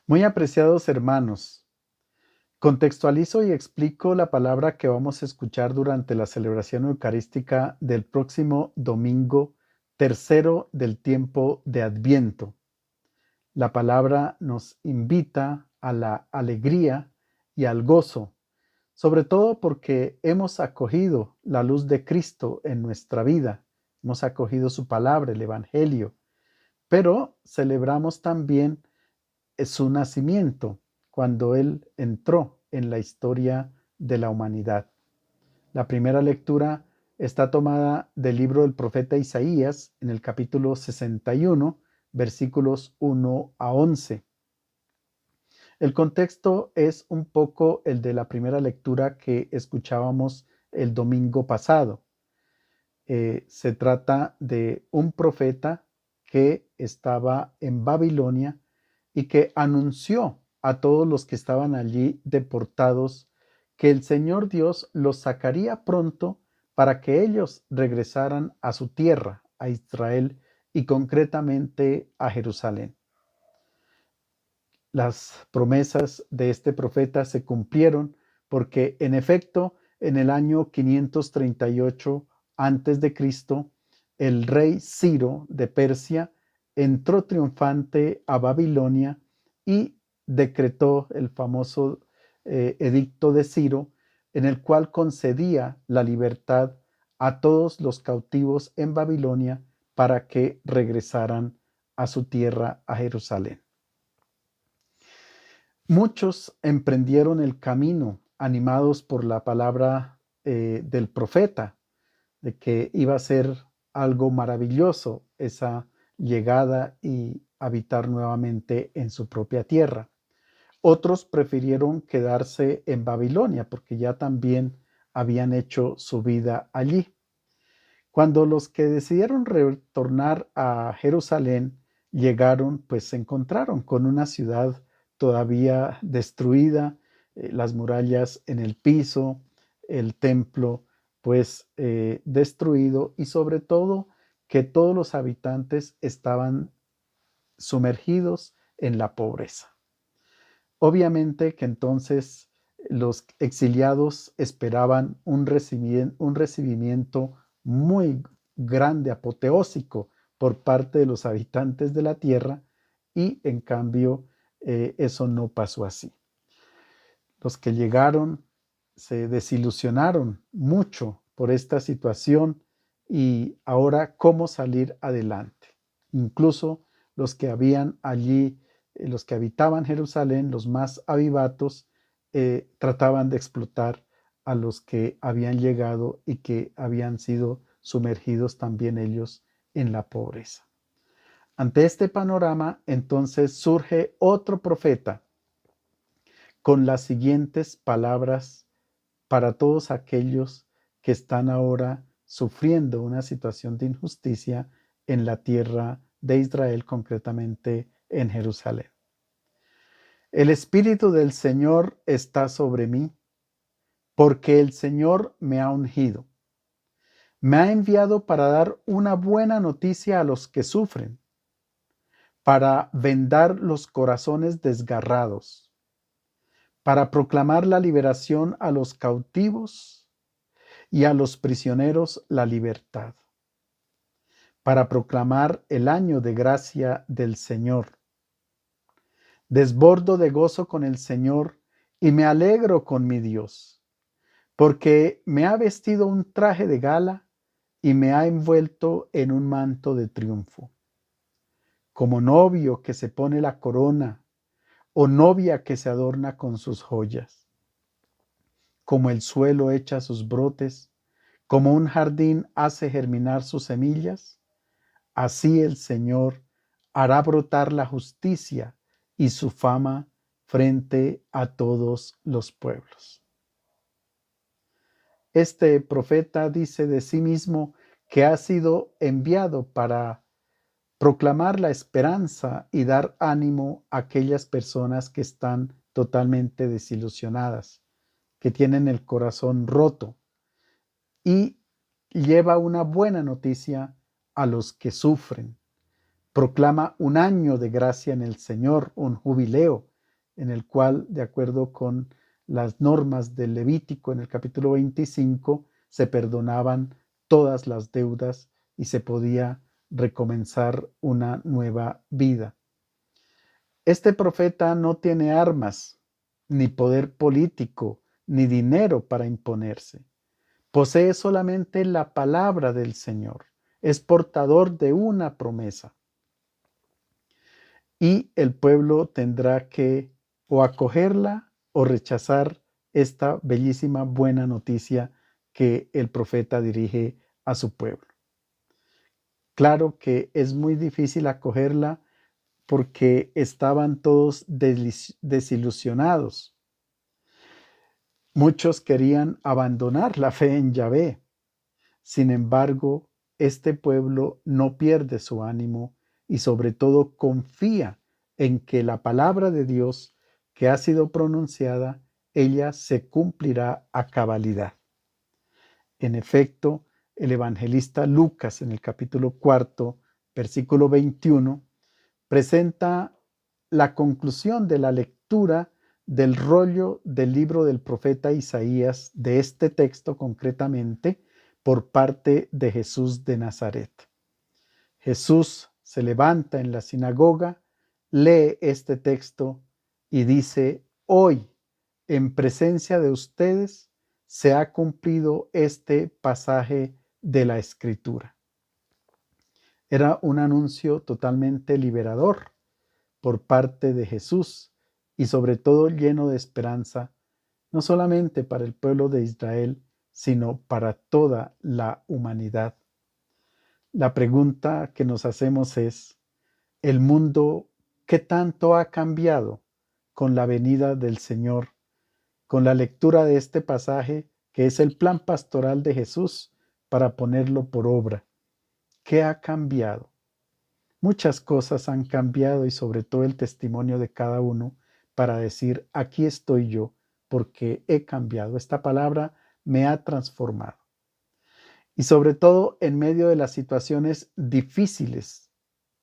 Muy apreciados hermanos, contextualizo y explico la palabra que vamos a escuchar durante la celebración eucarística del próximo domingo tercero del tiempo de Adviento. La palabra nos invita a la alegría y al gozo, sobre todo porque hemos acogido la luz de Cristo en nuestra vida, hemos acogido su palabra, el Evangelio, pero celebramos también su nacimiento, cuando Él entró en la historia de la humanidad. La primera lectura está tomada del libro del profeta Isaías en el capítulo 61, versículos 1 a 11. El contexto es un poco el de la primera lectura que escuchábamos el domingo pasado. Se trata de un profeta que estaba en Babilonia y que anunció a todos los que estaban allí deportados que el Señor Dios los sacaría pronto para que ellos regresaran a su tierra, a Israel y concretamente a Jerusalén. Las promesas de este profeta se cumplieron porque en efecto en el año 538 antes de Cristo, el rey Ciro de Persia entró triunfante a Babilonia y decretó el famoso edicto de Ciro, en el cual concedía la libertad a todos los cautivos en Babilonia para que regresaran a su tierra, a Jerusalén. Muchos emprendieron el camino animados por la palabra del profeta, de que iba a ser algo maravilloso esa llegada y habitar nuevamente en su propia tierra. Otros prefirieron quedarse en Babilonia porque ya también habían hecho su vida allí. Cuando los que decidieron retornar a Jerusalén llegaron, pues se encontraron con una ciudad todavía destruida, las murallas en el piso, el templo pues destruido y sobre todo que todos los habitantes estaban sumergidos en la pobreza. Obviamente que entonces los exiliados esperaban un recibimiento muy grande, apoteósico por parte de los habitantes de la tierra y en cambio eso no pasó así. Los que llegaron se desilusionaron mucho por esta situación y ahora cómo salir adelante. Incluso los que habían allí, los que habitaban Jerusalén, los más avivatos, trataban de explotar a los que habían llegado y que habían sido sumergidos también ellos en la pobreza. Ante este panorama, entonces surge otro profeta con las siguientes palabras para todos aquellos que están ahora sufriendo una situación de injusticia en la tierra de Israel, concretamente en Jerusalén. El Espíritu del Señor está sobre mí, porque el Señor me ha ungido. Me ha enviado para dar una buena noticia a los que sufren, para vendar los corazones desgarrados, para proclamar la liberación a los cautivos y a los prisioneros la libertad, para proclamar el año de gracia del Señor. Desbordo de gozo con el Señor y me alegro con mi Dios, porque me ha vestido un traje de gala y me ha envuelto en un manto de triunfo. Como novio que se pone la corona o novia que se adorna con sus joyas. Como el suelo echa sus brotes, como un jardín hace germinar sus semillas, así el Señor hará brotar la justicia y su fama frente a todos los pueblos. Este profeta dice de sí mismo que ha sido enviado para proclamar la esperanza y dar ánimo a aquellas personas que están totalmente desilusionadas, que tienen el corazón roto, y lleva una buena noticia a los que sufren. Proclama un año de gracia en el Señor, un jubileo, en el cual, de acuerdo con las normas del Levítico en el capítulo 25, se perdonaban todas las deudas y se podía recomenzar una nueva vida. Este profeta no tiene armas, ni poder político, ni dinero para imponerse. Posee solamente la palabra del Señor. Es portador de una promesa. Y el pueblo tendrá que o acogerla o rechazar esta bellísima buena noticia que el profeta dirige a su pueblo. Claro que es muy difícil acogerla porque estaban todos desilusionados. Muchos querían abandonar la fe en Yahvé. Sin embargo, este pueblo no pierde su ánimo y sobre todo confía en que la palabra de Dios que ha sido pronunciada, ella se cumplirá a cabalidad. En efecto, el evangelista Lucas en el capítulo 4, versículo 21, presenta la conclusión de la lectura del rollo del libro del profeta Isaías, de este texto concretamente, por parte de Jesús de Nazaret. Jesús se levanta en la sinagoga, lee este texto y dice: hoy, en presencia de ustedes, se ha cumplido este pasaje de la Escritura. Era un anuncio totalmente liberador por parte de Jesús y sobre todo lleno de esperanza, no solamente para el pueblo de Israel, sino para toda la humanidad. La pregunta que nos hacemos es: ¿el mundo qué tanto ha cambiado con la venida del Señor, con la lectura de este pasaje que es el plan pastoral de Jesús para ponerlo por obra? ¿Qué ha cambiado? Muchas cosas han cambiado y sobre todo el testimonio de cada uno para decir: aquí estoy yo porque he cambiado. Esta palabra me ha transformado. Y sobre todo en medio de las situaciones difíciles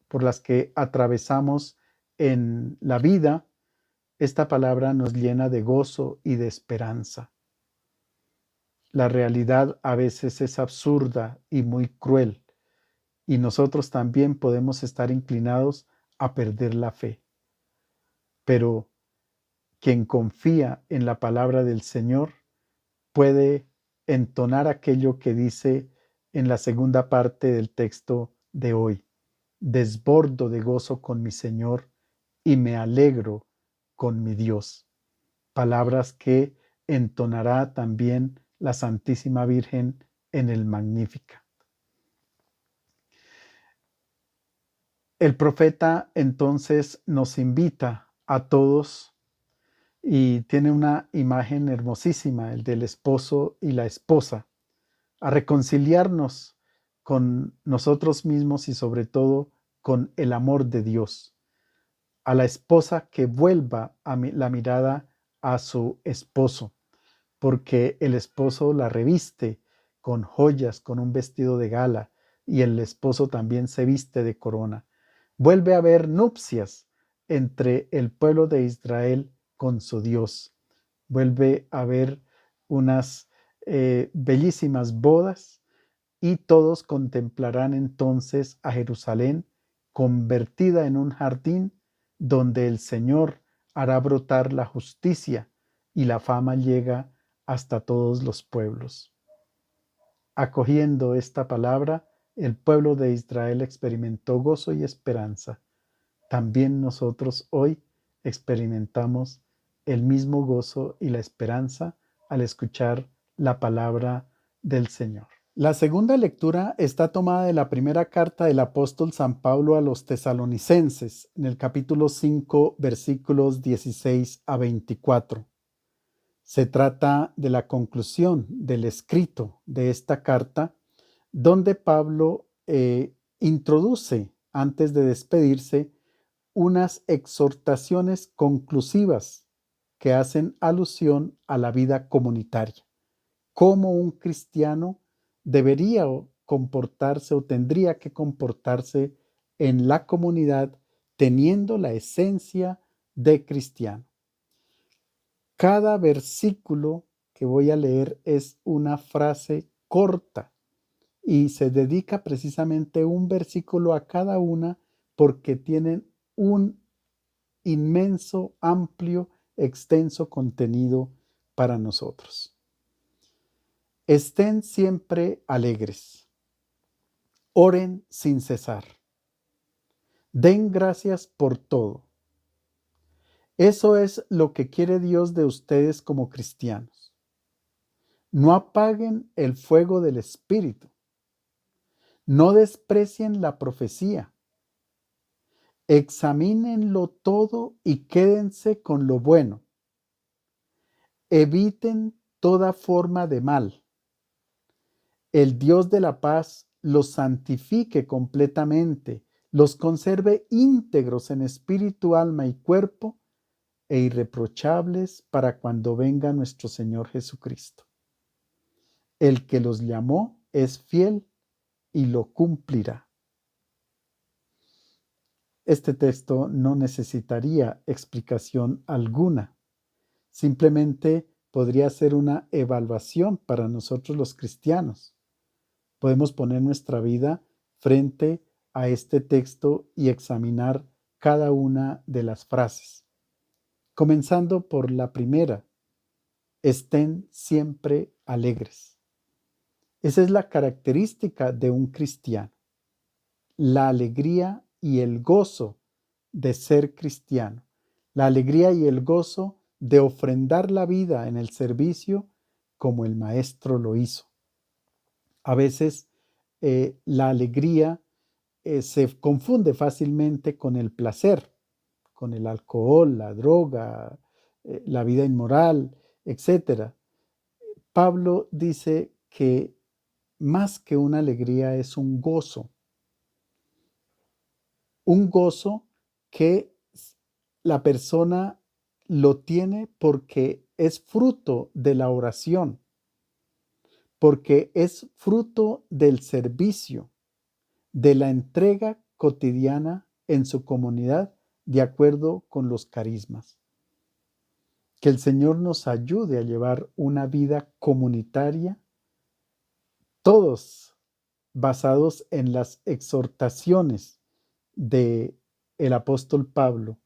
por las que atravesamos en la vida, esta palabra nos llena de gozo y de esperanza. La realidad a veces es absurda y muy cruel, y nosotros también podemos estar inclinados a perder la fe. Pero quien confía en la palabra del Señor puede entonar aquello que dice en la segunda parte del texto de hoy: desbordo de gozo con mi Señor y me alegro con mi Dios. Palabras que entonará también la Santísima Virgen en el Magníficat. El profeta entonces nos invita a todos y tiene una imagen hermosísima, el del esposo y la esposa, a reconciliarnos con nosotros mismos y sobre todo con el amor de Dios. A la esposa que vuelva la mirada a su esposo, porque el esposo la reviste con joyas, con un vestido de gala, y el esposo también se viste de corona. Vuelve a haber nupcias entre el pueblo de Israel con su Dios. Vuelve a haber unas bellísimas bodas y todos contemplarán entonces a Jerusalén convertida en un jardín donde el Señor hará brotar la justicia y la fama llega hasta todos los pueblos. Acogiendo esta palabra, el pueblo de Israel experimentó gozo y esperanza. También nosotros hoy experimentamos el mismo gozo y la esperanza al escuchar la palabra del Señor. La segunda lectura está tomada de la primera carta del apóstol San Pablo a los tesalonicenses, en el capítulo 5, versículos 16 a 24. Se trata de la conclusión del escrito de esta carta, donde Pablo introduce, antes de despedirse, unas exhortaciones conclusivas que hacen alusión a la vida comunitaria. Cómo un cristiano debería comportarse o tendría que comportarse en la comunidad teniendo la esencia de cristiano. Cada versículo que voy a leer es una frase corta y se dedica precisamente un versículo a cada una porque tienen un inmenso, amplio, extenso contenido para nosotros. Estén siempre alegres. Oren sin cesar. Den gracias por todo. Eso es lo que quiere Dios de ustedes como cristianos. No apaguen el fuego del Espíritu. No desprecien la profecía. Examínenlo todo y quédense con lo bueno. Eviten toda forma de mal. El Dios de la paz los santifique completamente, los conserve íntegros en espíritu, alma y cuerpo, e irreprochables para cuando venga nuestro Señor Jesucristo. El que los llamó es fiel y lo cumplirá. Este texto no necesitaría explicación alguna. Simplemente podría ser una evaluación para nosotros los cristianos. Podemos poner nuestra vida frente a este texto y examinar cada una de las frases. Comenzando por la primera, estén siempre alegres. Esa es la característica de un cristiano, la alegría y el gozo de ser cristiano, la alegría y el gozo de ofrendar la vida en el servicio como el Maestro lo hizo. A veces la alegría se confunde fácilmente con el placer, con el alcohol, la droga, la vida inmoral, etc. Pablo dice que más que una alegría es un gozo que la persona lo tiene porque es fruto de la oración, porque es fruto del servicio, de la entrega cotidiana en su comunidad de acuerdo con los carismas. Que el Señor nos ayude a llevar una vida comunitaria, todos basados en las exhortaciones de el apóstol Pablo,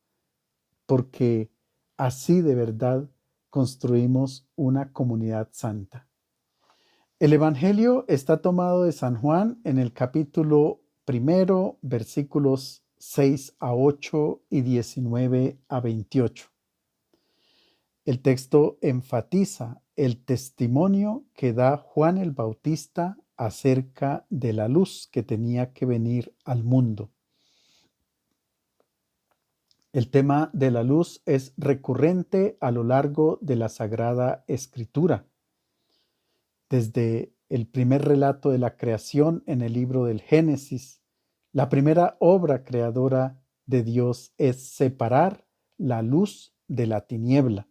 porque así de verdad construimos una comunidad santa. El Evangelio está tomado de San Juan en el capítulo 1, versículos 6 a 8 y 19 a 28. El texto enfatiza el testimonio que da Juan el Bautista acerca de la luz que tenía que venir al mundo. El tema de la luz es recurrente a lo largo de la Sagrada Escritura. Desde el primer relato de la creación en el libro del Génesis, la primera obra creadora de Dios es separar la luz de la tiniebla.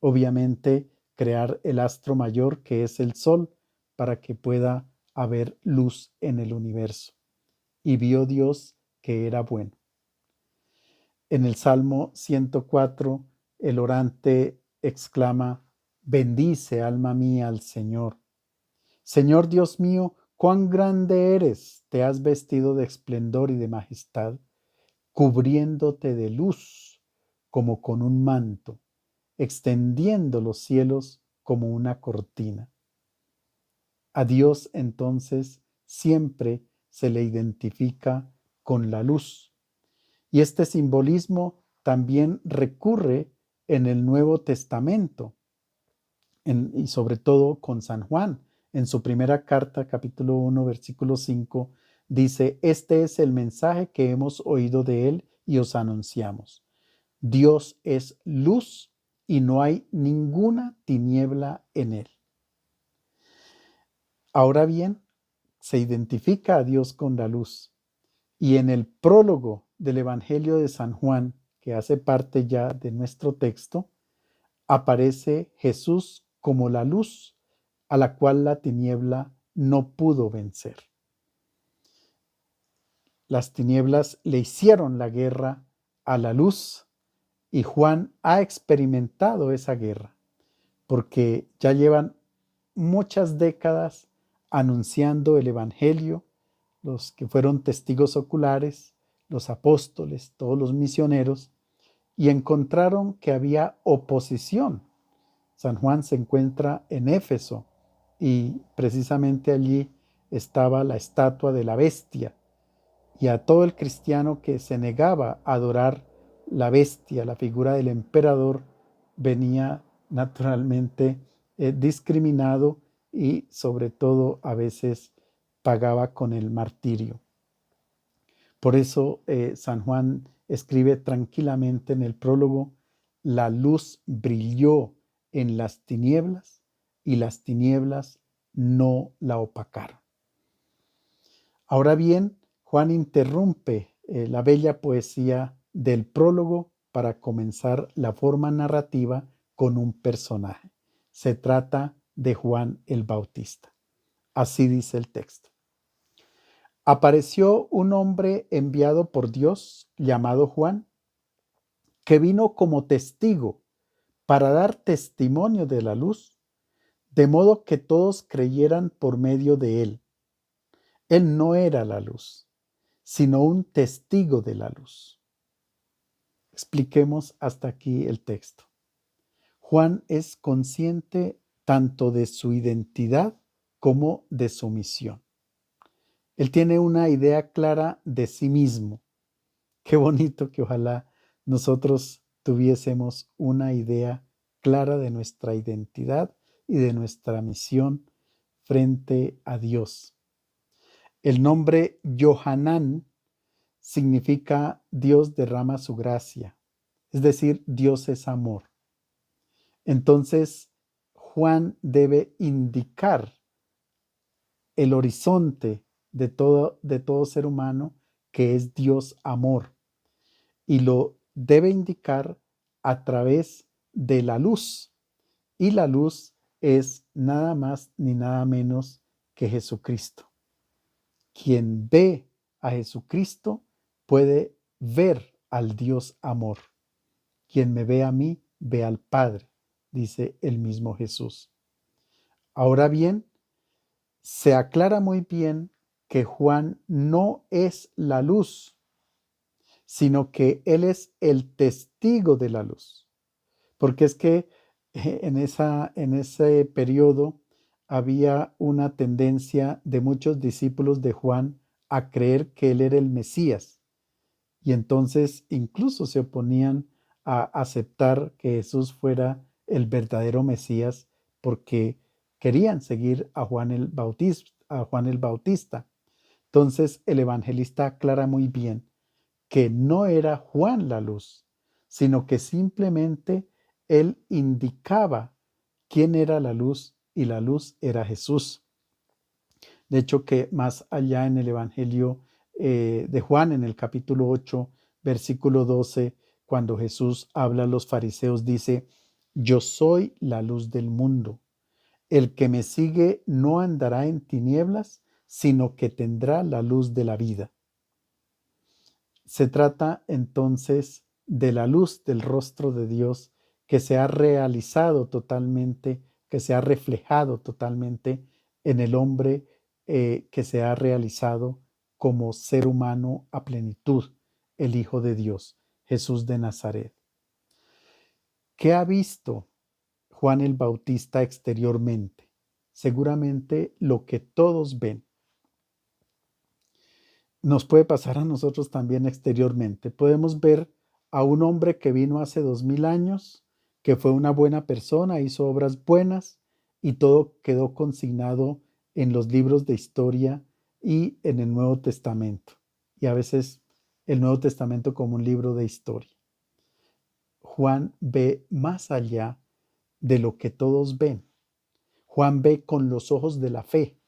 Obviamente, crear el astro mayor que es el sol para que pueda haber luz en el universo. Y vio Dios que era bueno. En el Salmo 104, el orante exclama: bendice, alma mía, al Señor. Señor Dios mío, cuán grande eres, te has vestido de esplendor y de majestad, cubriéndote de luz como con un manto, extendiendo los cielos como una cortina. A Dios entonces siempre se le identifica con la luz. Y este simbolismo también recurre en el Nuevo Testamento, y sobre todo con San Juan. En su primera carta, capítulo 1, versículo 5, dice: este es el mensaje que hemos oído de él y os anunciamos. Dios es luz y no hay ninguna tiniebla en él. Ahora bien, se identifica a Dios con la luz. Y en el prólogo del Evangelio de San Juan, que hace parte ya de nuestro texto, aparece Jesús como la luz a la cual la tiniebla no pudo vencer. Las tinieblas le hicieron la guerra a la luz Y Juan ha experimentado esa guerra, porque ya llevan muchas décadas anunciando el Evangelio, los que fueron testigos oculares, los apóstoles, todos los misioneros, y encontraron que había oposición. San Juan se encuentra en Éfeso y precisamente allí estaba la estatua de la bestia, y a todo el cristiano que se negaba a adorar la bestia, la figura del emperador, venía naturalmente discriminado y sobre todo a veces pagaba con el martirio. Por eso San Juan escribe tranquilamente en el prólogo: la luz brilló en las tinieblas y las tinieblas no la opacaron. Ahora bien, Juan interrumpe la bella poesía del prólogo para comenzar la forma narrativa con un personaje. Se trata de Juan el Bautista. Así dice el texto. Apareció un hombre enviado por Dios llamado Juan, que vino como testigo para dar testimonio de la luz, de modo que todos creyeran por medio de él. Él no era la luz, sino un testigo de la luz. Expliquemos hasta aquí el texto. Juan es consciente tanto de su identidad como de su misión. Él tiene una idea clara de sí mismo. Qué bonito que ojalá nosotros tuviésemos una idea clara de nuestra identidad y de nuestra misión frente a Dios. El nombre Yohanan significa Dios derrama su gracia, es decir, Dios es amor. Entonces, Juan debe indicar el horizonte de todo ser humano, que es Dios amor, y lo debe indicar a través de la luz, y la luz es nada más ni nada menos que Jesucristo. Quien ve a Jesucristo puede ver al Dios amor. Quien me ve a mí, ve al Padre, dice el mismo Jesús. Ahora bien, se aclara muy bien que Juan no es la luz, sino que él es el testigo de la luz. Porque es que en ese periodo había una tendencia de muchos discípulos de Juan a creer que él era el Mesías. Y entonces incluso se oponían a aceptar que Jesús fuera el verdadero Mesías, porque querían seguir a Juan el Bautista. Entonces el evangelista aclara muy bien que no era Juan la luz, sino que simplemente él indicaba quién era la luz, y la luz era Jesús. De hecho, que más allá en el Evangelio de Juan, en el capítulo 8, versículo 12, cuando Jesús habla a los fariseos, dice: yo soy la luz del mundo. El que me sigue no andará en tinieblas, sino que tendrá la luz de la vida. Se trata entonces de la luz del rostro de Dios, que se ha realizado totalmente, que se ha reflejado totalmente en el hombre, que se ha realizado como ser humano a plenitud, el Hijo de Dios, Jesús de Nazaret. ¿Qué ha visto Juan el Bautista exteriormente? Seguramente lo que todos ven. Nos puede pasar a nosotros también exteriormente. Podemos ver a un hombre que vino hace 2000 años, que fue una buena persona, hizo obras buenas, y todo quedó consignado en los libros de historia y en el Nuevo Testamento. Y a veces el Nuevo Testamento como un libro de historia. Juan ve más allá de lo que todos ven. Juan ve con los ojos de la fe.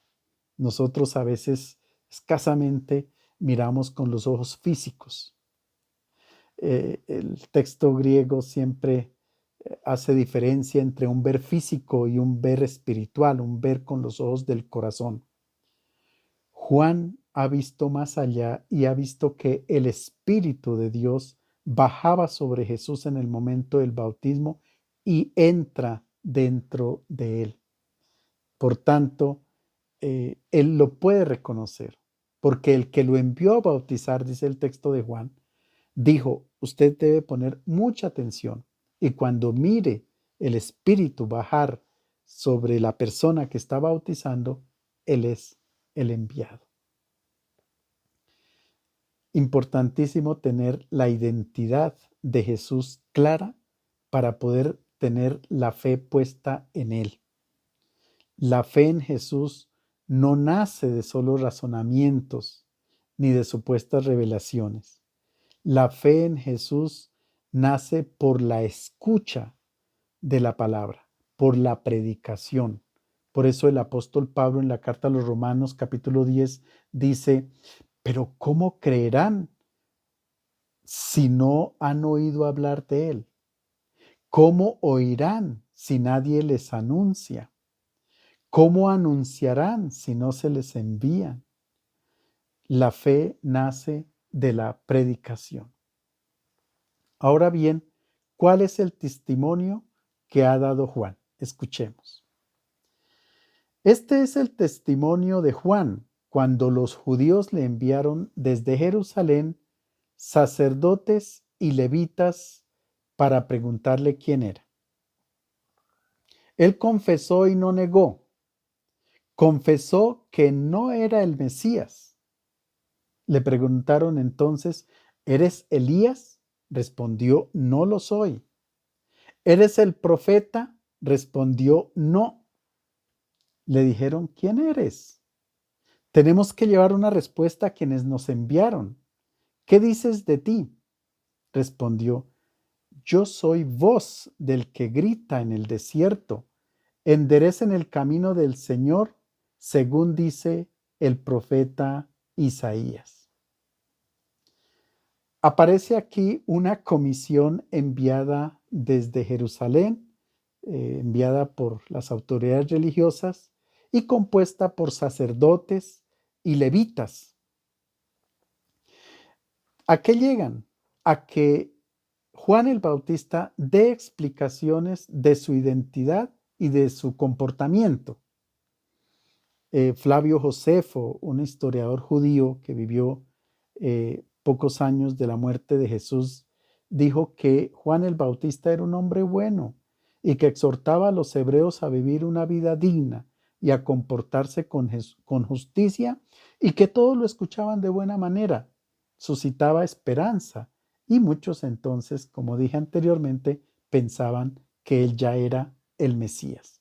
Nosotros a veces escasamente miramos con los ojos físicos. El texto griego siempre hace diferencia entre un ver físico y un ver espiritual, un ver con los ojos del corazón. Juan ha visto más allá y ha visto que el Espíritu de Dios bajaba sobre Jesús en el momento del bautismo y entra dentro de él. Por tanto, él lo puede reconocer, porque el que lo envió a bautizar, dice el texto de Juan, dijo, usted debe poner mucha atención y cuando mire el Espíritu bajar sobre la persona que está bautizando, él es el enviado. Importantísimo tener la identidad de Jesús clara para poder tener la fe puesta en él. La fe en Jesús no nace de solo razonamientos ni de supuestas revelaciones. La fe en Jesús nace por la escucha de la palabra, por la predicación. Por eso el apóstol Pablo en la carta a los Romanos capítulo 10 dice, pero ¿cómo creerán si no han oído hablar de él? ¿Cómo oirán si nadie les anuncia? ¿Cómo anunciarán si no se les envía? La fe nace de la predicación. Ahora bien, ¿cuál es el testimonio que ha dado Juan? Escuchemos. Este es el testimonio de Juan cuando los judíos le enviaron desde Jerusalén sacerdotes y levitas para preguntarle quién era. Él confesó y no negó. Confesó que no era el Mesías. Le preguntaron entonces, ¿eres Elías? Respondió, no lo soy. ¿Eres el profeta? Respondió, no. Le dijeron, ¿quién eres? Tenemos que llevar una respuesta a quienes nos enviaron. ¿Qué dices de ti? Respondió, yo soy voz del que grita en el desierto. Enderecen el camino del Señor, según dice el profeta Isaías. Aparece aquí una comisión enviada desde Jerusalén, enviada por las autoridades religiosas y compuesta por sacerdotes y levitas. ¿A qué llegan? A que Juan el Bautista dé explicaciones de su identidad y de su comportamiento. Flavio Josefo, un historiador judío que vivió pocos años de la muerte de Jesús, dijo que Juan el Bautista era un hombre bueno y que exhortaba a los hebreos a vivir una vida digna y a comportarse con justicia y que todos lo escuchaban de buena manera. Suscitaba esperanza y muchos entonces, como dije anteriormente, pensaban que él ya era el Mesías.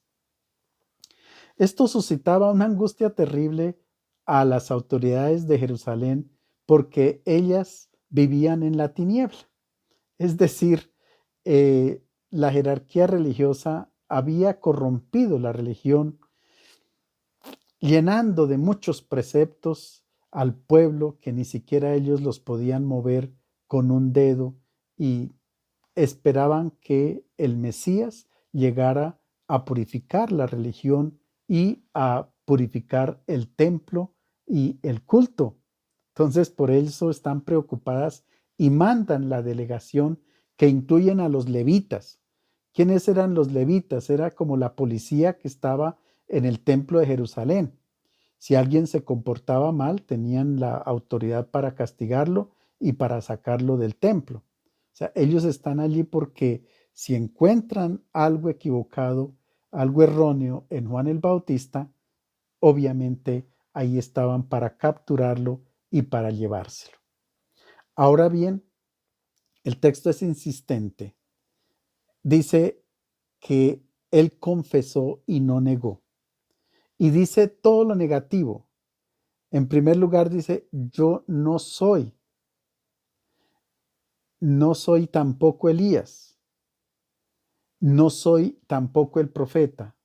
Esto suscitaba una angustia terrible a las autoridades de Jerusalén porque ellas vivían en la tiniebla. Es decir, la jerarquía religiosa había corrompido la religión, llenando de muchos preceptos al pueblo que ni siquiera ellos los podían mover con un dedo y esperaban que el Mesías llegara a purificar la religión y a purificar el templo y el culto. Entonces, por eso están preocupadas y mandan la delegación que incluyen a los levitas. ¿Quiénes eran los levitas? Era como la policía que estaba en el templo de Jerusalén. Si alguien se comportaba mal, tenían la autoridad para castigarlo y para sacarlo del templo. O sea, ellos están allí porque si encuentran algo equivocado, algo erróneo en Juan el Bautista, obviamente ahí estaban para capturarlo y para llevárselo. Ahora bien, el texto es insistente. Dice que él confesó y no negó. Y dice todo lo negativo. En primer lugar dice, yo no soy tampoco Elías, no soy tampoco el profeta.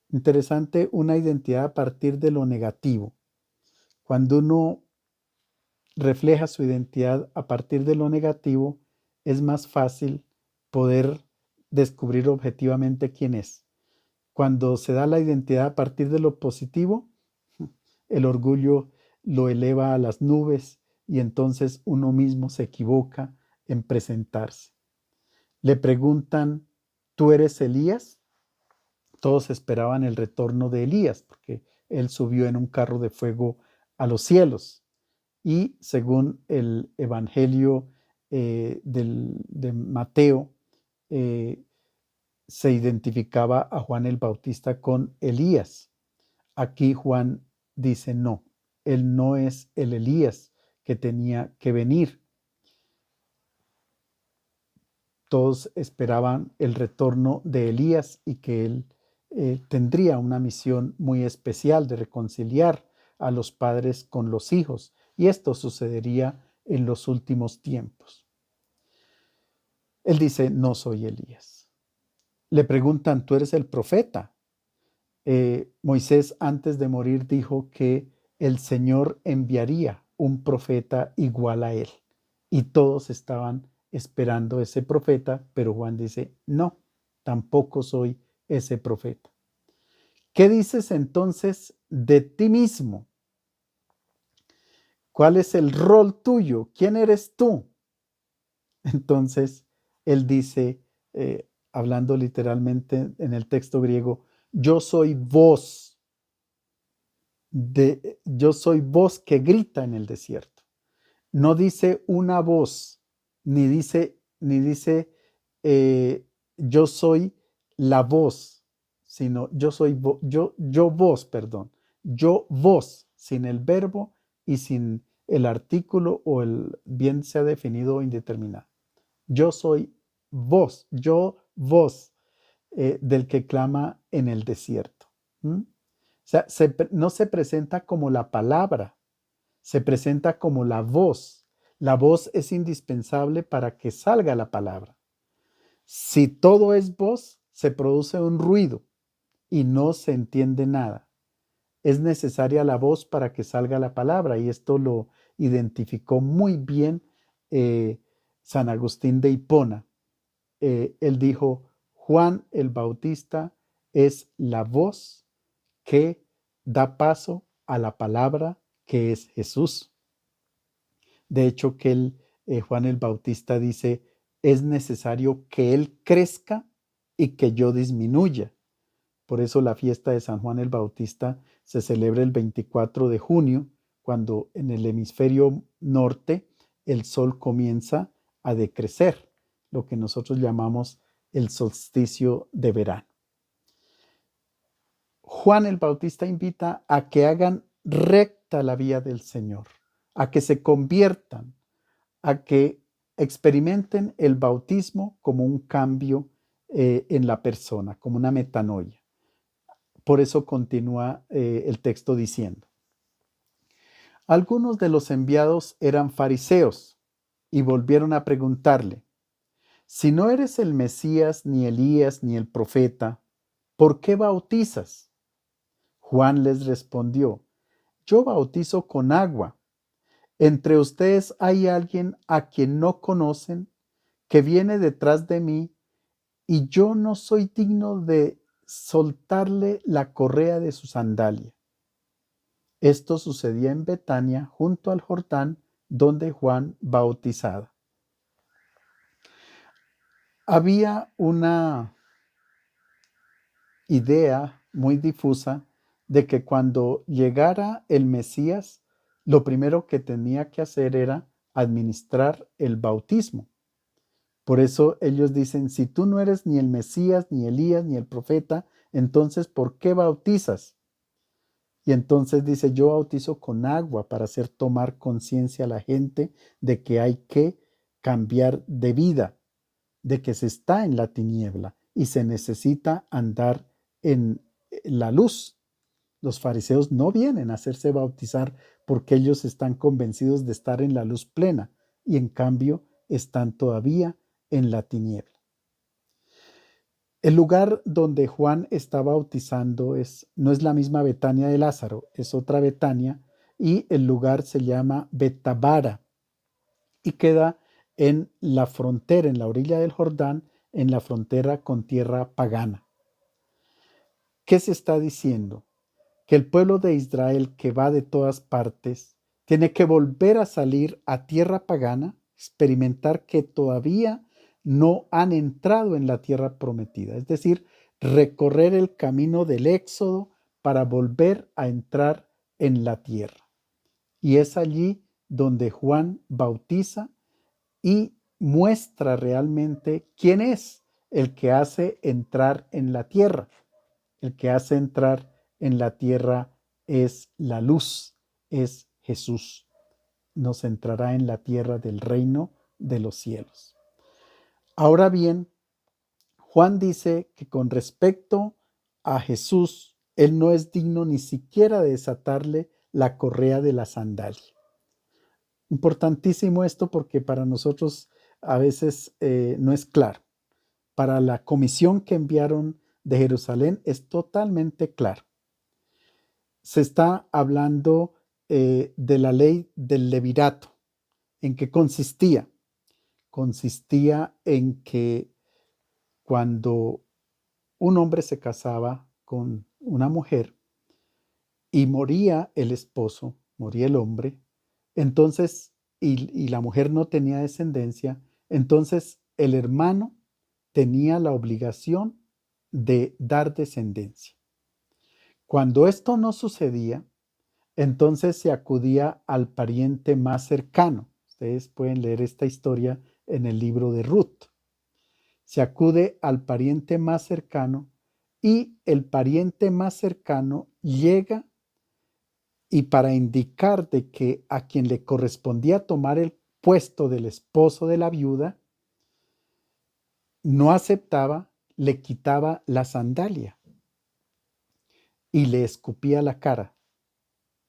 Interesante, una identidad a partir de lo negativo. Cuando uno refleja su identidad a partir de lo negativo, es más fácil poder descubrir objetivamente quién es. Cuando se da la identidad a partir de lo positivo, el orgullo lo eleva a las nubes y entonces uno mismo se equivoca en presentarse. Le preguntan, ¿tú eres Elías? Todos esperaban el retorno de Elías, porque él subió en un carro de fuego a los cielos. Y según el Evangelio de Mateo, se identificaba a Juan el Bautista con Elías. Aquí Juan dice no, él no es el Elías que tenía que venir. Todos esperaban el retorno de Elías y que él tendría una misión muy especial de reconciliar a los padres con los hijos, y esto sucedería en los últimos tiempos. Él dice, no soy Elías. Le preguntan, ¿tú eres el profeta? Moisés antes de morir dijo que el Señor enviaría un profeta igual a él, y todos estaban esperando ese profeta, pero Juan dice, no, tampoco soy ese profeta. ¿Qué dices entonces de ti mismo? ¿Cuál es el rol tuyo? ¿Quién eres tú? Entonces, él dice, hablando literalmente en el texto griego, yo soy voz que grita en el desierto. No dice una voz, ni dice yo soy la voz, sino yo soy yo voz, sin el verbo y sin el artículo o el bien sea definido o indeterminado. Yo soy voz del que clama en el desierto. ¿Mm? O sea, no se presenta como la palabra, se presenta como la voz. La voz es indispensable para que salga la palabra. Si todo es voz, se produce un ruido y no se entiende nada. Es necesaria la voz para que salga la palabra, y esto lo identificó muy bien San Agustín de Hipona. Él dijo, Juan el Bautista es la voz que da paso a la palabra que es Jesús. De hecho, que Juan el Bautista dice, es necesario que Él crezca y que yo disminuya. Por eso la fiesta de San Juan el Bautista se celebra el 24 de junio, cuando en el hemisferio norte el sol comienza a decrecer, lo que nosotros llamamos el solsticio de verano. Juan el Bautista invita a que hagan recta la vía del Señor, a que se conviertan, a que experimenten el bautismo como un cambio en la persona, como una metanoia. Por eso continúa el texto diciendo, algunos de los enviados eran fariseos y volvieron a preguntarle, si no eres el Mesías, ni Elías, ni el profeta, ¿por qué bautizas? Juan les respondió, yo bautizo con agua. Entre ustedes hay alguien a quien no conocen, que viene detrás de mí, y yo no soy digno de soltarle la correa de su sandalia. Esto sucedía en Betania, junto al Jordán, donde Juan bautizaba. Había una idea muy difusa de que cuando llegara el Mesías, lo primero que tenía que hacer era administrar el bautismo. Por eso ellos dicen, si tú no eres ni el Mesías, ni Elías, ni el profeta, entonces ¿por qué bautizas? Y entonces dice, yo bautizo con agua para hacer tomar conciencia a la gente de que hay que cambiar de vida, de que se está en la tiniebla y se necesita andar en la luz. Los fariseos no vienen a hacerse bautizar porque ellos están convencidos de estar en la luz plena, y en cambio están todavía en la tiniebla. El lugar donde Juan está bautizando no es la misma Betania de Lázaro, es otra Betania, y el lugar se llama Betabara y queda en la frontera, en la orilla del Jordán, en la frontera con tierra pagana. ¿Qué se está diciendo? Que el pueblo de Israel, que va de todas partes, tiene que volver a salir a tierra pagana, experimentar que todavía no han entrado en la tierra prometida, es decir, recorrer el camino del éxodo para volver a entrar en la tierra. Y es allí donde Juan bautiza y muestra realmente quién es el que hace entrar en la tierra. El que hace entrar en la tierra es la luz, es Jesús. Nos entrará en la tierra del reino de los cielos. Ahora bien, Juan dice que con respecto a Jesús, él no es digno ni siquiera de desatarle la correa de la sandalia. Importantísimo esto porque para nosotros a veces no es claro. Para la comisión que enviaron de Jerusalén es totalmente claro. Se está hablando de la ley del levirato. ¿En qué consistía? Consistía en que cuando un hombre se casaba con una mujer y moría el esposo, moría el hombre, entonces, y la mujer no tenía descendencia, entonces el hermano tenía la obligación de dar descendencia. Cuando esto no sucedía, entonces se acudía al pariente más cercano. Ustedes pueden leer esta historia en el libro de Ruth. Se acude al pariente más cercano y el pariente más cercano llega y para indicar de que a quien le correspondía tomar el puesto del esposo de la viuda no aceptaba, le quitaba la sandalia y le escupía la cara.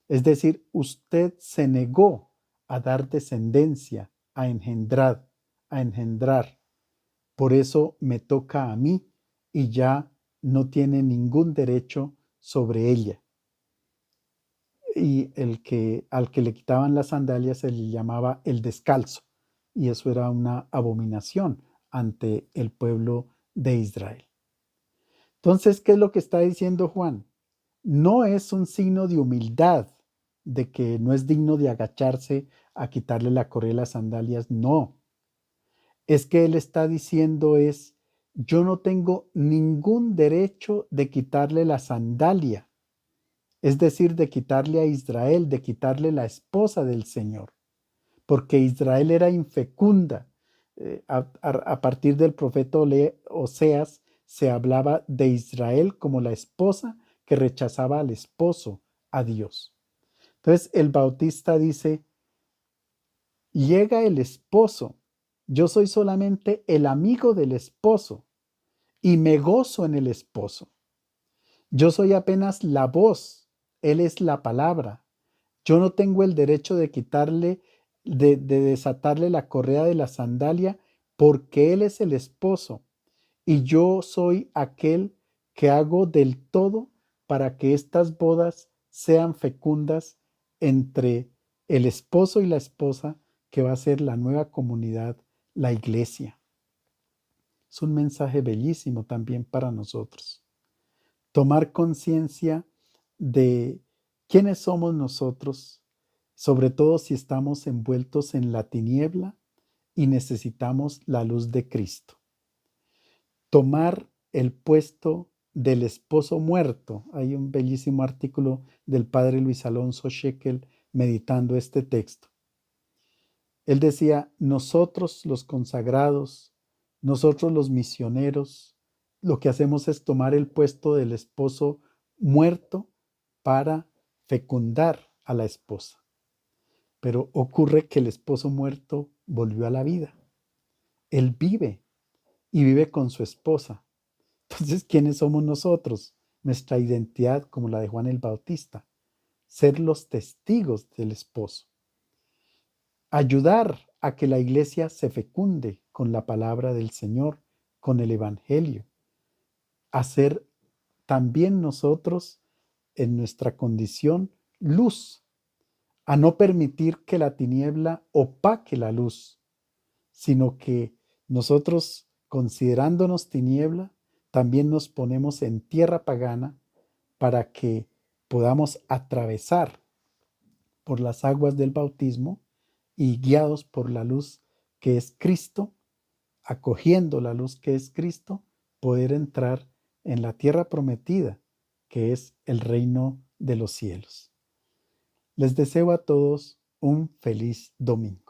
Es decir, usted se negó a dar descendencia, a engendrar. Por eso me toca a mí y ya no tiene ningún derecho sobre ella. Y al que le quitaban las sandalias se le llamaba el descalzo. Y eso era una abominación ante el pueblo de Israel. Entonces, ¿qué es lo que está diciendo Juan? No es un signo de humildad, de que no es digno de agacharse a quitarle la correa de las sandalias, no. Es que él está diciendo yo no tengo ningún derecho de quitarle la sandalia, es decir, de quitarle a Israel, de quitarle la esposa del Señor, porque Israel era infecunda. A partir del profeta Oseas se hablaba de Israel como la esposa que rechazaba al esposo, a Dios. Entonces el Bautista dice, llega el esposo, yo soy solamente el amigo del esposo y me gozo en el esposo. Yo soy apenas la voz, él es la palabra. Yo no tengo el derecho de quitarle, de desatarle la correa de la sandalia porque él es el esposo y yo soy aquel que hago del todo para que estas bodas sean fecundas entre el esposo y la esposa, que va a ser la nueva comunidad, la iglesia. Es un mensaje bellísimo también para nosotros. Tomar conciencia de quiénes somos nosotros, sobre todo si estamos envueltos en la tiniebla y necesitamos la luz de Cristo. Tomar el puesto del esposo muerto. Hay un bellísimo artículo del padre Luis Alonso Shekel meditando este texto. Él decía, nosotros los consagrados, nosotros los misioneros, lo que hacemos es tomar el puesto del esposo muerto para fecundar a la esposa. Pero ocurre que el esposo muerto volvió a la vida. Él vive y vive con su esposa. Entonces, ¿quiénes somos nosotros? Nuestra identidad, como la de Juan el Bautista, ser los testigos del esposo. Ayudar a que la iglesia se fecunde con la palabra del Señor, con el Evangelio. Hacer también nosotros, en nuestra condición, luz, a no permitir que la tiniebla opaque la luz, sino que nosotros, considerándonos tiniebla, también nos ponemos en tierra pagana para que podamos atravesar por las aguas del bautismo y guiados por la luz que es Cristo, acogiendo la luz que es Cristo, poder entrar en la tierra prometida, que es el reino de los cielos. Les deseo a todos un feliz domingo.